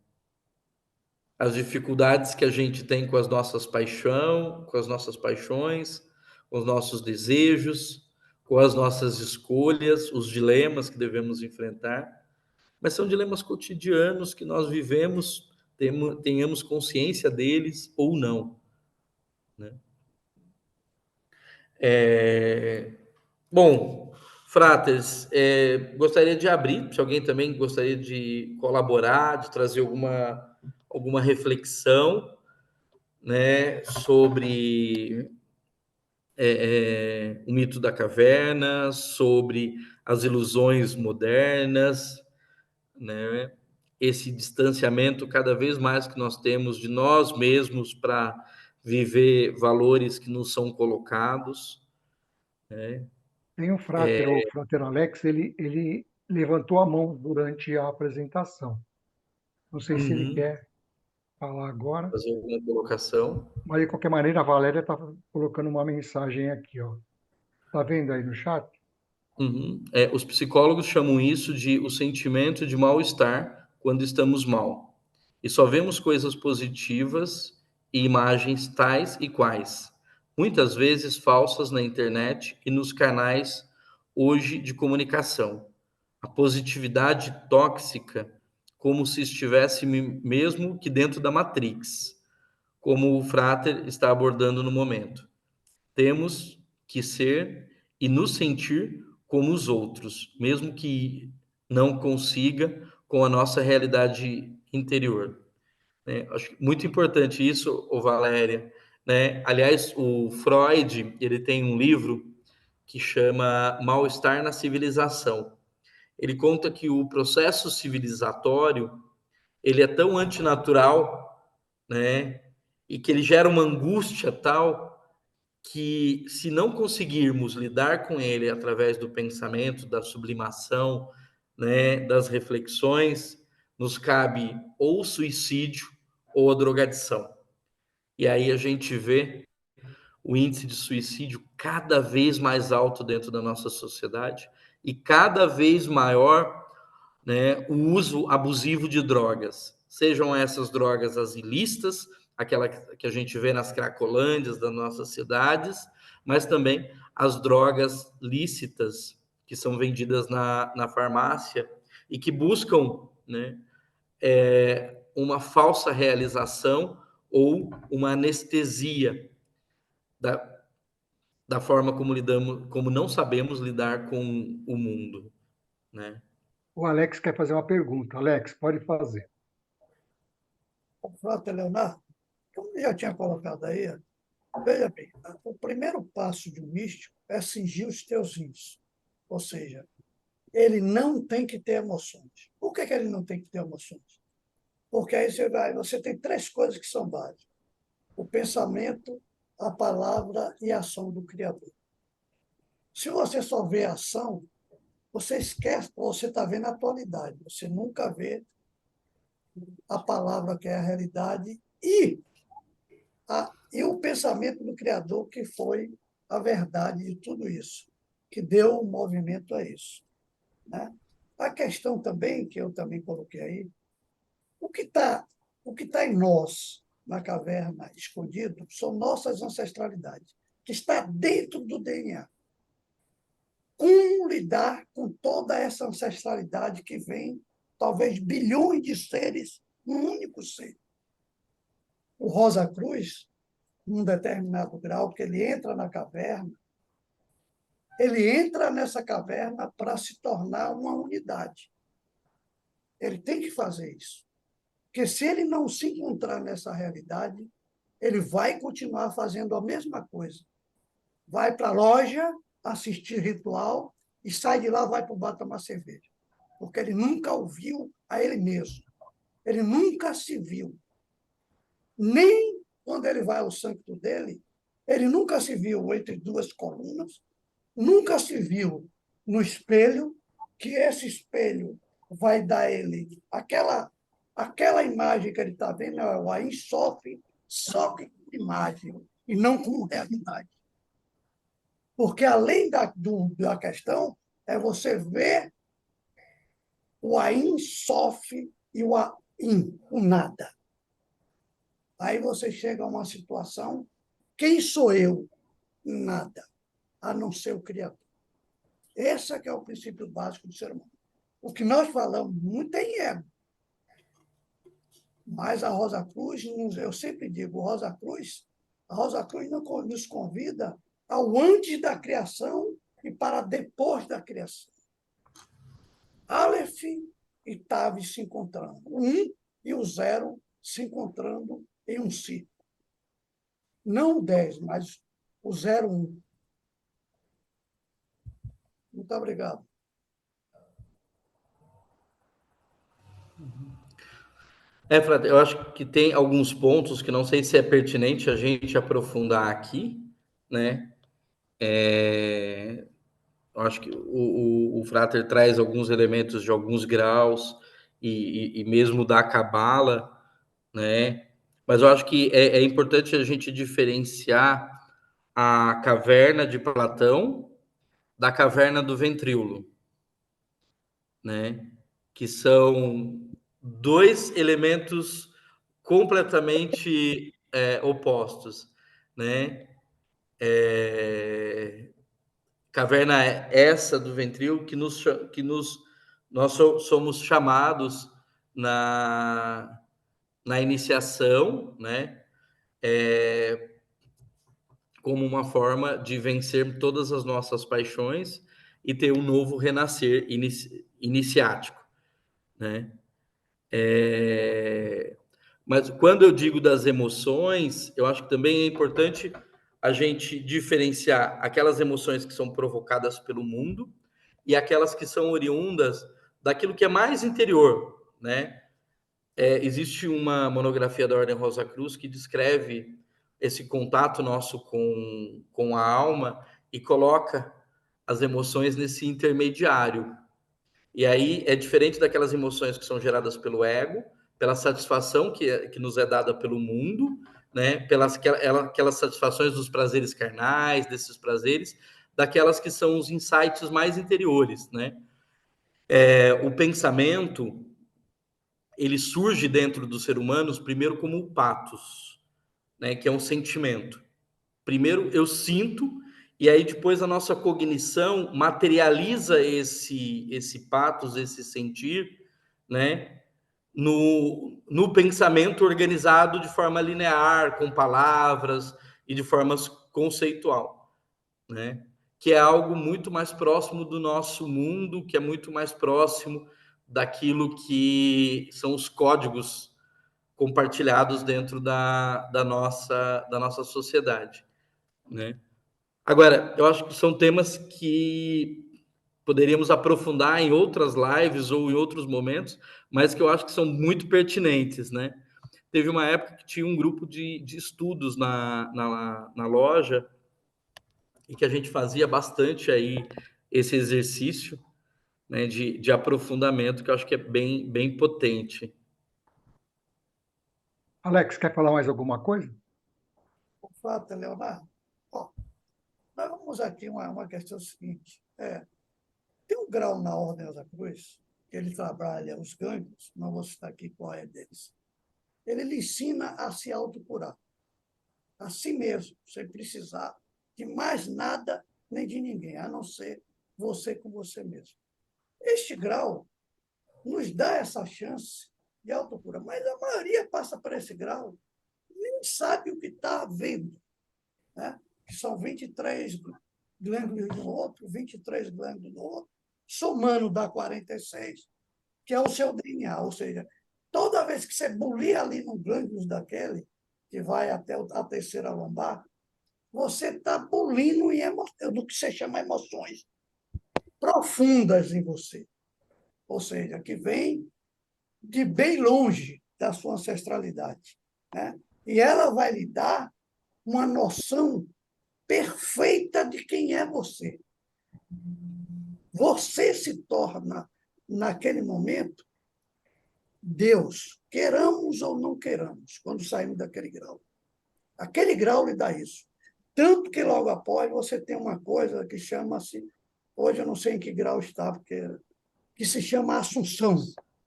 As dificuldades que a gente tem com as nossas com as nossas paixões, com os nossos desejos, com as nossas escolhas, os dilemas que devemos enfrentar, mas são dilemas cotidianos que nós vivemos, tenhamos consciência deles ou não, né? Bom, Frates, gostaria de abrir, se alguém também gostaria de colaborar, de trazer alguma reflexão, né, sobre o mito da caverna, sobre as ilusões modernas, né? Esse distanciamento cada vez mais que nós temos de nós mesmos para viver valores que nos são colocados, né? Tem um frater, o frater Alex, ele levantou a mão durante a apresentação. Não sei se ele Uhum. quer falar agora, Fazer alguma colocação. mas de qualquer maneira a Valéria está colocando uma mensagem aqui, ó. Tá vendo aí no chat? Uhum. Os psicólogos chamam isso de o sentimento de mal-estar quando estamos mal. E só vemos coisas positivas e imagens tais e quais, muitas vezes falsas na internet e nos canais hoje de comunicação. A positividade tóxica, como se estivesse mesmo que dentro da Matrix, como o Frater está abordando no momento. Temos que ser e nos sentir como os outros, mesmo que não consiga com a nossa realidade interior, né? Acho muito importante isso, Valéria, né? Aliás, o Freud, ele tem um livro que chama Mal-estar na Civilização. ele conta que o processo civilizatório ele é tão antinatural, né? E que ele gera uma angústia tal que, se não conseguirmos lidar com ele através do pensamento, da sublimação, né, das reflexões, nos cabe ou o suicídio ou a drogadição. E aí a gente vê o índice de suicídio cada vez mais alto dentro da nossa sociedade e cada vez maior, né, o uso abusivo de drogas, sejam essas drogas as ilícitas, aquela que a gente vê nas cracolândias das nossas cidades, mas também as drogas lícitas que são vendidas na farmácia e que buscam, né, uma falsa realização ou uma anestesia da, da forma como lidamos, como não sabemos lidar com o mundo, né? O Alex quer fazer uma pergunta. Alex, pode fazer. O Frota Leonardo, como eu já tinha colocado aí, veja bem, o primeiro passo de um místico é cingir os teus rins. Ou seja, ele não tem que ter emoções. Por que ele não tem que ter emoções? Porque aí você tem três coisas que são básicas: o pensamento, a palavra e a ação do Criador. Se você só vê a ação, você esquece, você está vendo a atualidade, você nunca vê a palavra, que é a realidade, e o pensamento do Criador, que foi a verdade de tudo isso, que deu o movimento a isso, né? A questão também, que eu também coloquei aí, o que está em nós, na caverna, escondido, são nossas ancestralidades, que está dentro do DNA. Como lidar com toda essa ancestralidade que vem, talvez, bilhões de seres, num único ser? O Rosa Cruz, num determinado grau, que ele entra na caverna, ele entra nessa caverna para se tornar uma unidade. Ele tem que fazer isso. Porque se ele não se encontrar nessa realidade, ele vai continuar fazendo a mesma coisa. Vai para a loja, assistir ritual, e sai de lá, vai para o bar tomar cerveja. Porque ele nunca ouviu a ele mesmo. Ele nunca se viu. Nem quando ele vai ao santo dele, ele nunca se viu entre duas colunas, nunca se viu no espelho, que esse espelho vai dar a ele aquela imagem que ele está vendo, o Ain sofre só com imagem e não com realidade. Porque, além da questão, é você ver o Ain sofre e o Ain, o nada. Aí você chega a uma situação, quem sou eu? Nada, a não ser o Criador. Esse é que é o princípio básico do ser humano. O que nós falamos muito tem ego. Mas a Rosa Cruz, eu sempre digo, a Rosa Cruz nos convida ao antes da criação e para depois da criação. Aleph e Tav se encontrando. O 1 e o 0 se encontrando em um ciclo. Não o 10, mas o 0, 1. Muito obrigado. Flávio, eu acho que tem alguns pontos que não sei se é pertinente a gente aprofundar aqui, né? Eu acho que o Frater traz alguns elementos de alguns graus e mesmo da Cabala, né? Mas eu acho que é importante a gente diferenciar a caverna de Platão da caverna do ventríolo, né? Que são dois elementos completamente opostos, né? Caverna essa do ventríolo que nós somos chamados na iniciação, né? Como uma forma de vencer todas as nossas paixões e ter um novo renascer iniciático, né? Mas quando eu digo das emoções, eu acho que também é importante a gente diferenciar aquelas emoções que são provocadas pelo mundo e aquelas que são oriundas daquilo que é mais interior, né? Existe uma monografia da Ordem Rosa Cruz que descreve esse contato nosso com a alma e coloca as emoções nesse intermediário. E aí é diferente daquelas emoções que são geradas pelo ego, pela satisfação que nos é dada pelo mundo, né? Pelas aquelas satisfações dos prazeres carnais, desses prazeres, daquelas que são os insights mais interiores, né? O pensamento, ele surge dentro dos seres humanos primeiro como o patos, né? Que é um sentimento. Primeiro eu sinto, e aí depois a nossa cognição materializa esse patos, esse sentir, né? No pensamento organizado de forma linear, com palavras e de forma conceitual, né? Que é algo muito mais próximo do nosso mundo, que é muito mais próximo daquilo que são os códigos compartilhados dentro da nossa sociedade, né? Agora, eu acho que são temas que poderíamos aprofundar em outras lives ou em outros momentos, mas que eu acho que são muito pertinentes, né? Teve uma época que tinha um grupo de estudos na loja e que a gente fazia bastante aí esse exercício, né, de aprofundamento, que eu acho que é bem potente. Alex, quer falar mais alguma coisa? O fato, Leonardo, ó, nós vamos aqui uma questão seguinte. Tem um grau na Ordem Rosa Cruz, que ele trabalha os gânglios, não vou citar aqui qual é deles. Ele lhe ensina a se autocurar, a si mesmo, sem precisar de mais nada nem de ninguém, a não ser você com você mesmo. Este grau nos dá essa chance de autocura, mas a maioria passa por esse grau nem sabe o que está vendo, né? Que são 23 glândulos no outro, 23 glândulos no outro, somando dá 46, que é o seu DNA, ou seja, toda vez que você bulir ali no glândulo daquele, que vai até a terceira lombar, você está bulindo do que você chama emoções profundas em você, ou seja, que vem de bem longe da sua ancestralidade, né? E ela vai lhe dar uma noção perfeita de quem é você. Você se torna, naquele momento, Deus, queiramos ou não queiramos, quando saímos daquele grau. Aquele grau lhe dá isso. Tanto que logo após você tem uma coisa que chama-se, hoje eu não sei em que grau está, que se chama Assunção,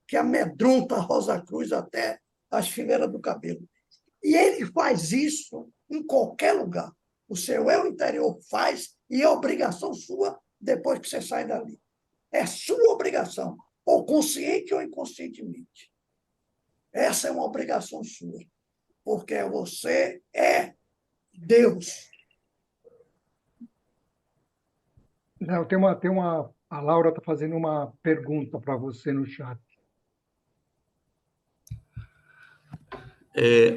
que amedronta a Rosa Cruz até as fileiras do cabelo. E ele faz isso em qualquer lugar. O seu eu interior faz e é obrigação sua depois que você sai dali. É sua obrigação, ou consciente ou inconscientemente. Essa é uma obrigação sua, porque você é Deus. Não, a Laura está fazendo uma pergunta para você no chat.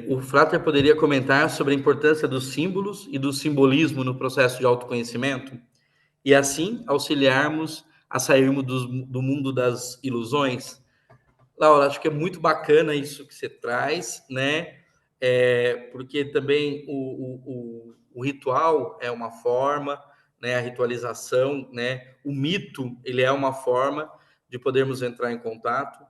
O Frater poderia comentar sobre a importância dos símbolos e do simbolismo no processo de autoconhecimento e assim auxiliarmos a sairmos do mundo das ilusões? Laura, acho que é muito bacana isso que você traz, né? Porque também o ritual é uma forma, né? A ritualização, né? O mito, ele é uma forma de podermos entrar em contato.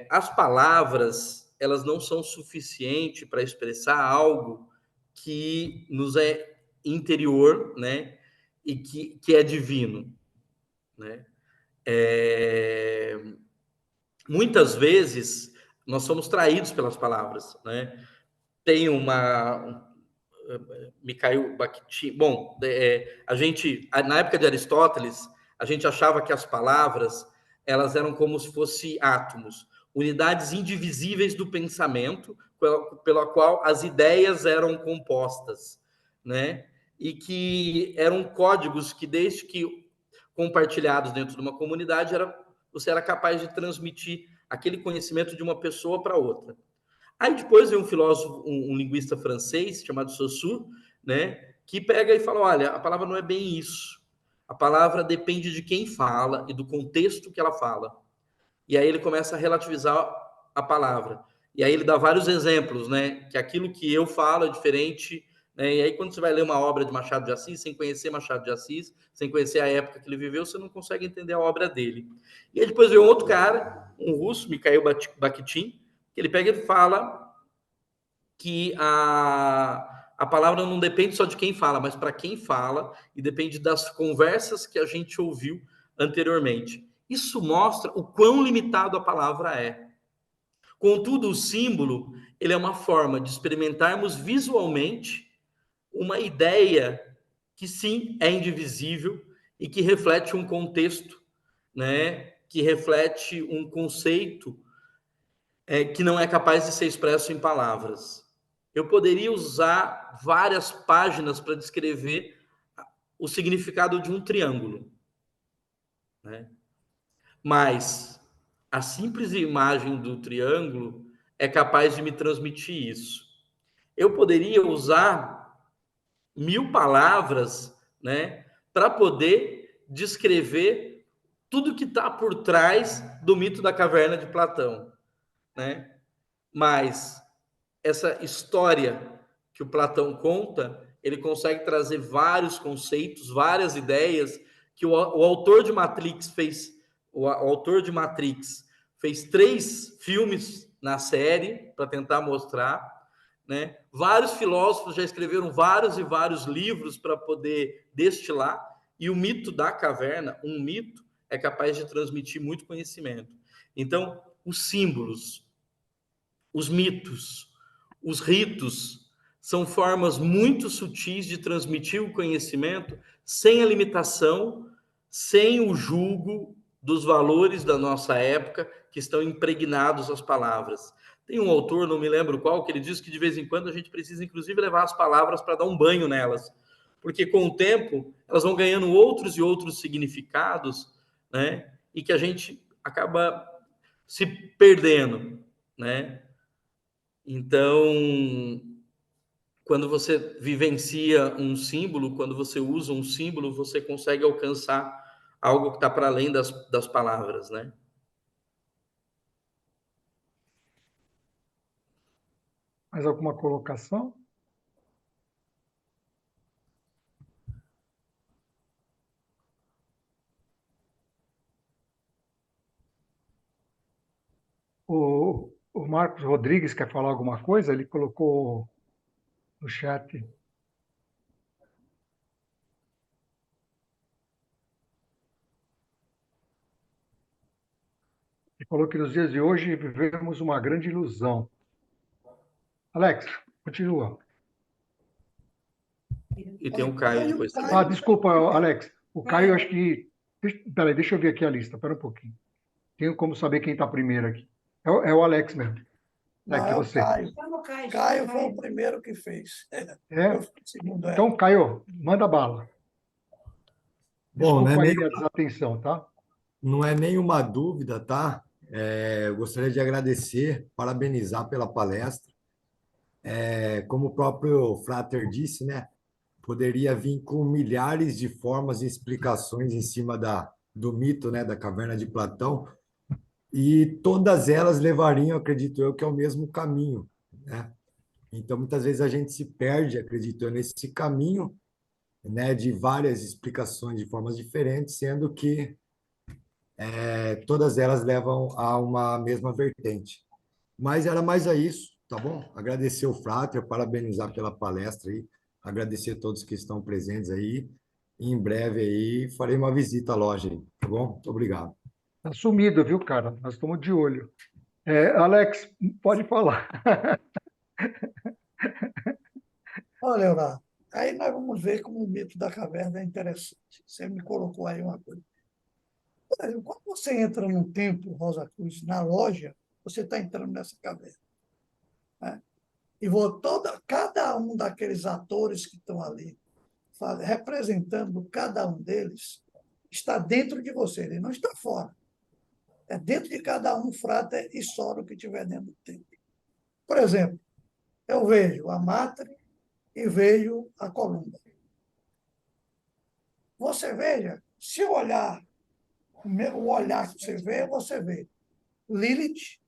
As palavras, elas não são suficientes para expressar algo que nos é interior, né? E que é divino, né? Muitas vezes nós somos traídos pelas palavras, né? Tem Mikhail Bakhtin. Bom, a gente, na época de Aristóteles, a gente achava que as palavras elas eram como se fossem átomos, unidades indivisíveis do pensamento, pela qual as ideias eram compostas, né? E que eram códigos que, desde que compartilhados dentro de uma comunidade, você era capaz de transmitir aquele conhecimento de uma pessoa para outra. Aí depois vem um filósofo, um linguista francês, chamado Saussure, né, que pega e fala, olha, a palavra não é bem isso. A palavra depende de quem fala e do contexto que ela fala. E aí ele começa a relativizar a palavra. E aí ele dá vários exemplos, né? Que aquilo que eu falo é diferente, né? E aí quando você vai ler uma obra de Machado de Assis, sem conhecer Machado de Assis, sem conhecer a época que ele viveu, você não consegue entender a obra dele. E aí depois veio outro cara, um russo, Mikhail Bakhtin, que ele pega e fala que a palavra não depende só de quem fala, mas para quem fala, e depende das conversas que a gente ouviu anteriormente. Isso mostra o quão limitado a palavra é. Contudo, o símbolo, ele é uma forma de experimentarmos visualmente uma ideia que sim é indivisível e que reflete um contexto, né? Que reflete um conceito que não é capaz de ser expresso em palavras. Eu poderia usar várias páginas para descrever o significado de um triângulo, né? Mas a simples imagem do triângulo é capaz de me transmitir isso. Eu poderia usar 1000 palavras, né, para poder descrever tudo que está por trás do mito da caverna de Platão, né? Mas essa história que o Platão conta, ele consegue trazer vários conceitos, várias ideias que o autor de Matrix fez. O autor de Matrix fez 3 filmes na série para tentar mostrar, né? Vários filósofos já escreveram vários e vários livros para poder destilar, e o mito da caverna, um mito, é capaz de transmitir muito conhecimento. Então, os símbolos, os mitos, os ritos são formas muito sutis de transmitir o conhecimento sem a limitação, sem o julgo dos valores da nossa época que estão impregnados às palavras. Tem um autor, não me lembro qual, que ele diz que de vez em quando a gente precisa inclusive levar as palavras para dar um banho nelas, porque com o tempo elas vão ganhando outros e outros significados, né? E que a gente acaba se perdendo, né? Então, quando você vivencia um símbolo, quando você usa um símbolo, você consegue alcançar algo que está para além das palavras, né? Mais alguma colocação? O Marcos Rodrigues quer falar alguma coisa? Ele colocou no chat. Ele falou que nos dias de hoje vivemos uma grande ilusão. Alex, continua. E tem o Caio Aí o depois também. Ah, Caio, desculpa, Alex. O Caio, acho que. Peraí, deixa eu ver aqui a lista. Espera um pouquinho. Tenho como saber quem está primeiro aqui. É o Alex mesmo. É não, aqui é o você. Caio. Caio foi o primeiro que fez. Eu É? fui o segundo, é. Então, Caio, manda bala. Bom, Desculpa aí a desatenção, tá? não é nenhuma dúvida, tá? Eu gostaria de agradecer, parabenizar pela palestra. Como o próprio Frater disse, né? Poderia vir com milhares de formas e explicações em cima do mito, né, da caverna de Platão, e todas elas levariam, acredito eu, que ao mesmo caminho, né? Então, muitas vezes a gente se perde, acredito eu, nesse caminho, né, de várias explicações de formas diferentes, sendo que todas elas levam a uma mesma vertente. Mas era mais a isso, tá bom? Agradecer o Frater, parabenizar pela palestra aí, agradecer a todos que estão presentes aí. E em breve aí farei uma visita à loja aí, tá bom? Muito obrigado. Tá sumido, viu, cara? Nós estamos de olho. Alex, pode falar. Olha, Leonardo, aí nós vamos ver como o mito da caverna é interessante. Você me colocou aí uma coisa. Por exemplo, quando você entra num templo, Rosa Cruz, na loja, você está entrando nessa caverna, né? E cada um daqueles atores que estão ali, representando cada um deles, está dentro de você, ele não está fora. É dentro de cada um, Frater e Soro que estiver dentro do templo. Por exemplo, eu vejo a Matre e vejo a Columba. Você veja, se olhar, o olhar que você vê Lilith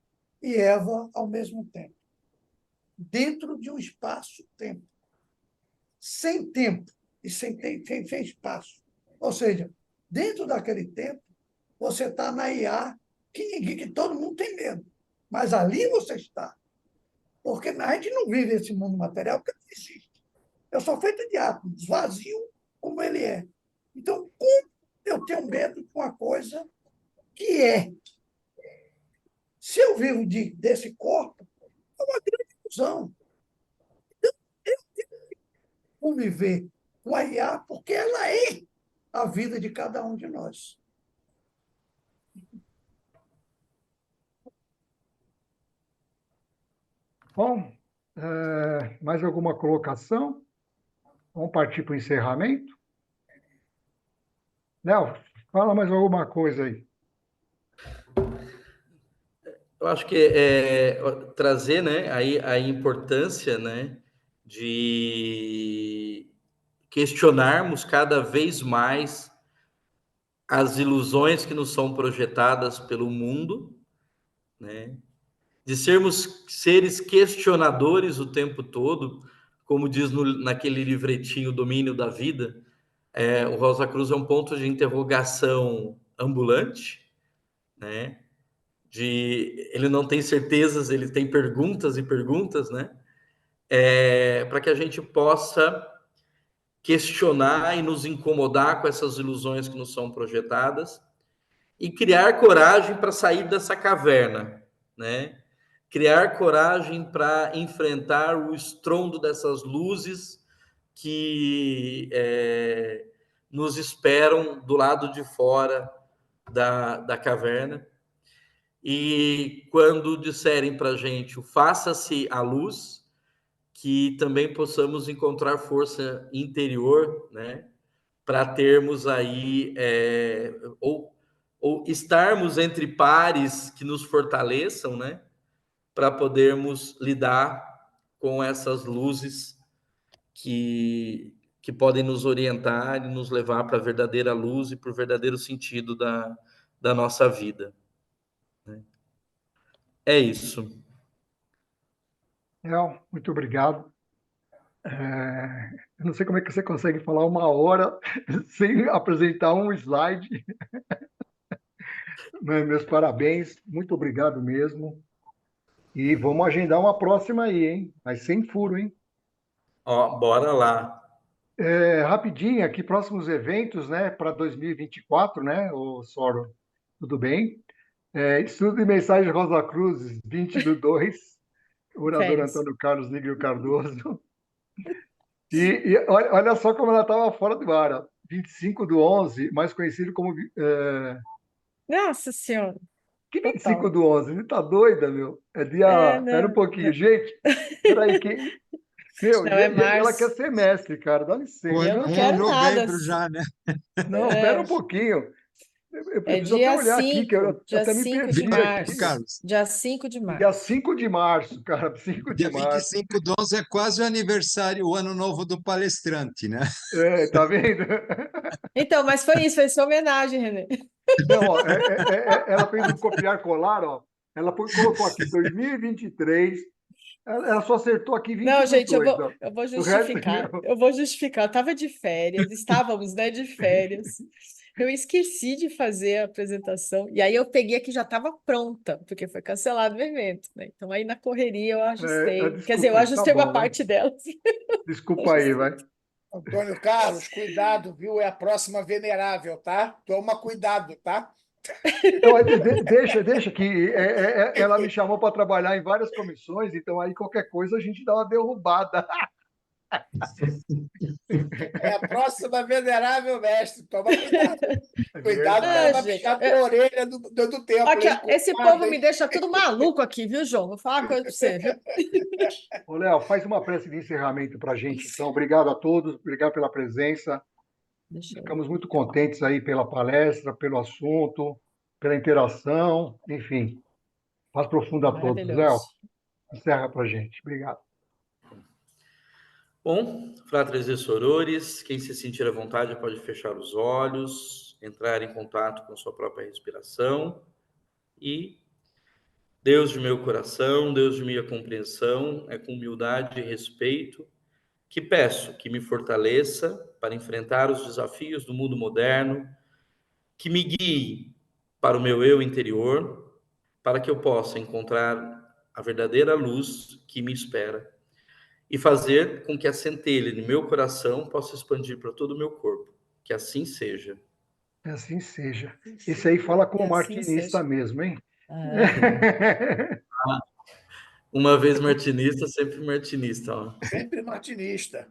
e Eva ao mesmo tempo, dentro de um espaço-tempo, sem tempo e sem espaço. Ou seja, dentro daquele tempo, você está na IA que todo mundo tem medo, mas ali você está. Porque a gente não vive esse mundo material porque não existe. Eu sou feito de átomos, vazio como ele é. Então, como eu tenho medo de uma coisa que é? Se eu vivo desse corpo, é uma grande ilusão. Então, eu tenho que conviver com a IA porque ela é a vida de cada um de nós. Bom, mais alguma colocação? Vamos partir para o encerramento? Léo, fala mais alguma coisa aí. Eu acho que trazer, né, aí a importância, né, de questionarmos cada vez mais as ilusões que nos são projetadas pelo mundo, né, de sermos seres questionadores o tempo todo, como diz naquele livretinho Domínio da Vida. O Rosa Cruz é um ponto de interrogação ambulante, né? Ele não tem certezas, ele tem perguntas e perguntas, né? Para que a gente possa questionar e nos incomodar com essas ilusões que nos são projetadas e criar coragem para sair dessa caverna, né? Criar coragem para enfrentar o estrondo dessas luzes que nos esperam do lado de fora da caverna. E quando disserem para a gente, faça-se a luz, que também possamos encontrar força interior, né, para termos aí, ou estarmos entre pares que nos fortaleçam, né, para podermos lidar com essas luzes que podem nos orientar e nos levar para a verdadeira luz e para o verdadeiro sentido da nossa vida. É isso. Léo, muito obrigado. Eu não sei como é que você consegue falar 1 hora sem apresentar um slide. Meus parabéns, muito obrigado mesmo. E vamos agendar uma próxima aí, hein? Mas sem furo, hein? Ó, bora lá. Rapidinho, aqui, próximos eventos, né, para 2024, né, o Soro, tudo bem? Estudo de mensagem Rosa Cruz, 20/2, orador Férias. Antônio Carlos Nígrio Cardoso. E olha só como ela estava fora do ar, ó. 25/11, mais conhecido como... Nossa Senhora, Que total. 25/11? Ele tá doida, meu? Pera um Não, pouquinho, não, gente. Peraí, meu, não, é e ela quer março. ser mestre, cara, dá O Eu licença. não ano é quero nada. novembro já, né? Não, pera É, um pouquinho. Eu é preciso até dia olhar aqui, que eu 5, dia até me 5 de perdi aqui. 25, março. Carlos. Dia 5 de Dia março. 5 de março, cara, 5 de Dia março. 25/11 é quase o aniversário, o ano novo do palestrante, né? Tá vendo? Então, mas foi isso, foi sua homenagem, Renê. Não, ó, ela fez um copiar colar, ó. Ela colocou aqui 2023. Ela só acertou aqui Não, gente, 20/2, ó. eu vou O resto, justificar. Eu vou justificar. Eu estava de férias, estávamos, né, de férias. Eu esqueci de fazer a apresentação. E aí eu peguei aqui, já estava pronta, porque foi cancelado o evento, né? Então aí na correria eu ajustei. Quer dizer, eu desculpa, tá ajustei uma bom, vai. parte delas. Desculpa aí, vai. Antônio Carlos, cuidado, viu? É a próxima venerável, tá? Toma cuidado, tá? Então, deixa que ela me chamou para trabalhar em várias comissões, então aí qualquer coisa a gente dá uma derrubada. É a próxima venerável, mestre. Toma cuidado. É Cuidado que ela Ah, vai gente. puxar a tua orelha do templo, Aqui, ó, hein? esse Cuidado, povo me hein? deixa tudo maluco aqui, viu, João? Vou falar uma coisa para você, viu? Ô, Léo, faz uma prece de encerramento para a gente, então. Obrigado a todos, obrigado pela presença. Deixa eu... Ficamos muito contentes aí pela palestra, pelo assunto, pela interação, enfim. Paz profunda a todos. Léo, Maravilhoso. encerra para a gente. Obrigado. Bom, fratres e sorores, quem se sentir à vontade pode fechar os olhos, entrar em contato com sua própria respiração e Deus de meu coração, Deus de minha compreensão, é com humildade e respeito que peço que me fortaleça para enfrentar os desafios do mundo moderno, que me guie para o meu eu interior, para que eu possa encontrar a verdadeira luz que me espera e fazer com que a centelha de meu coração possa expandir para todo o meu corpo. Que assim seja. Que assim seja. Esse aí fala Que como assim martinista seja. mesmo, hein? Uma vez martinista, sempre martinista. Ó. Sempre martinista.